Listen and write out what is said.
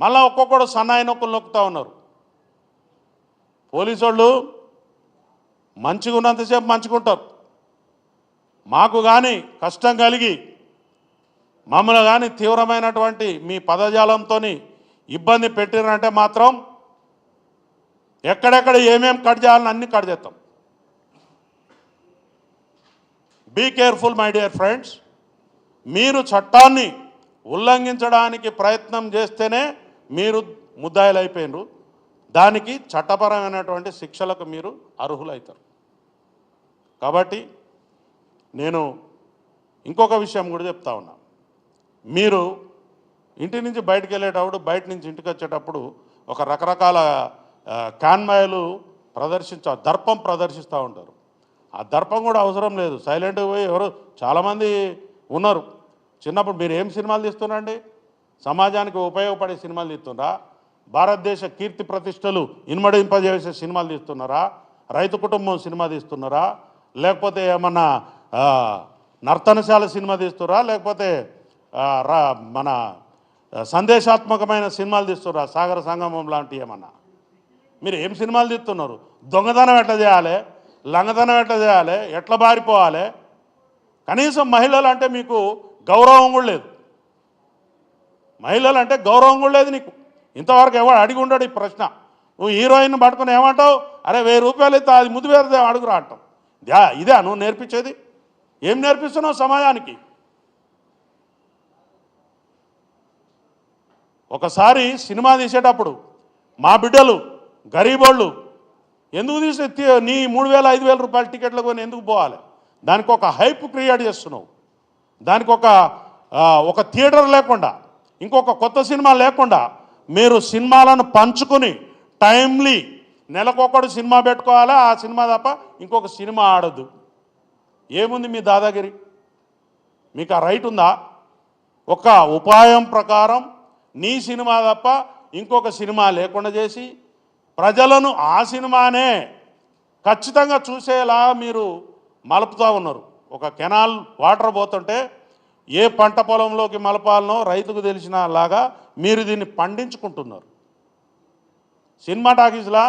మళ్ళీ ఒక్కొక్కడు సన్నాయి నొక్కులు నొక్కుతూ ఉన్నారు. పోలీసు వాళ్ళు మంచిగా ఉన్నంతసేపు మంచుకుంటారు. మాకు కానీ కష్టం కలిగి మమ్మల్ని కానీ తీవ్రమైనటువంటి మీ పదజాలంతో ఇబ్బంది పెట్టినంటే మాత్రం ఎక్కడెక్కడ ఏమేం కట్ చేయాలని అన్ని కట్ చేస్తాం. Be careful my dear friends. మీరు చట్టాన్ని ఉల్లంఘించడానికి ప్రయత్నం చేస్తేనే మీరు ముద్దాయిలు అయిపోయినరు. దానికి చట్టపరమైనటువంటి శిక్షలకు మీరు అర్హులవుతారు. కాబట్టి నేను ఇంకొక విషయం కూడా చెప్తా ఉన్నా. మీరు ఇంటి నుంచి బయటకు వెళ్ళేటప్పుడు, బయట నుంచి ఇంటికి వచ్చేటప్పుడు ఒక రకరకాల కాన్వాయ్లు దర్పం ప్రదర్శిస్తూ ఉంటారు. ఆ దర్పం కూడా అవసరం లేదు. సైలెంట్గా పోయి ఎవరు చాలామంది ఉన్నారు. చిన్నప్పుడు మీరు ఏం సినిమాలు తీస్తున్నారండి? సమాజానికి ఉపయోగపడే సినిమాలు తీస్తున్నారా? భారతదేశ కీర్తి ప్రతిష్టలు ఇనుమడింపజేసే సినిమాలు తీస్తున్నారా? రైతు కుటుంబం సినిమా తీస్తున్నారా? లేకపోతే ఏమన్నా నర్తనశాల సినిమా తీస్తున్నారా? లేకపోతే మన సందేశాత్మకమైన సినిమాలు తీస్తున్నారా? సాగర సంగమం లాంటివి ఏమన్నా? మీరు ఏం సినిమాలు తీస్తున్నారు? దొంగతనం ఎట్లా చేయాలి, లంగతనం ఎట్లా చేయాలి, ఎట్లా బారిపోవాలి? కనీసం మహిళలు అంటే మీకు గౌరవం కూడా లేదు. మహిళలు అంటే గౌరవం కూడా లేదు నీకు. ఇంతవరకు ఎవరు అడిగి ఉండడు ఈ ప్రశ్న. నువ్వు హీరోయిన్ పట్టుకుని ఏమంటావు? అరే 1000 రూపాయలు ఇస్తే అది ముద్దు వేరే అడుగురా అంటావు. ఇదే నువ్వు నేర్పించేది? ఏం నేర్పిస్తున్నావు సమాజానికి? ఒకసారి సినిమా తీసేటప్పుడు మా బిడ్డలు గరీబోళ్ళు ఎందుకు తీసే నీ 3000 5000 రూపాయల టికెట్లకు కొని ఎందుకు పోవాలి? దానికి ఒక హైప్ క్రియేట్ చేస్తున్నావు. దానికి ఒక థియేటర్ లేకుండా, ఇంకొక కొత్త సినిమా లేకుండా మీరు సినిమాలను పంచుకుని టైమ్లీ నెలకొకడు సినిమా పెట్టుకోవాలా. ఆ సినిమా తప్ప ఇంకొక సినిమా ఆడద్దు. ఏముంది మీ దాదాగిరి? మీకు ఆ రైట్ ఉందా? ఒక ఉపాయం ప్రకారం నీ సినిమా తప్ప ఇంకొక సినిమా లేకుండా చేసి ప్రజలను ఆ సినిమానే ఖచ్చితంగా చూసేలా మీరు మలుపుతూ ఉన్నారు. ఒక కెనాల్ వాటర్ పోతుంటే ఏ పంట పొలంలోకి మలపాలనో రైతుకు తెలిసిన లాగా మీరు దీన్ని పండించుకుంటున్నారు. సినిమా టాకీస్లా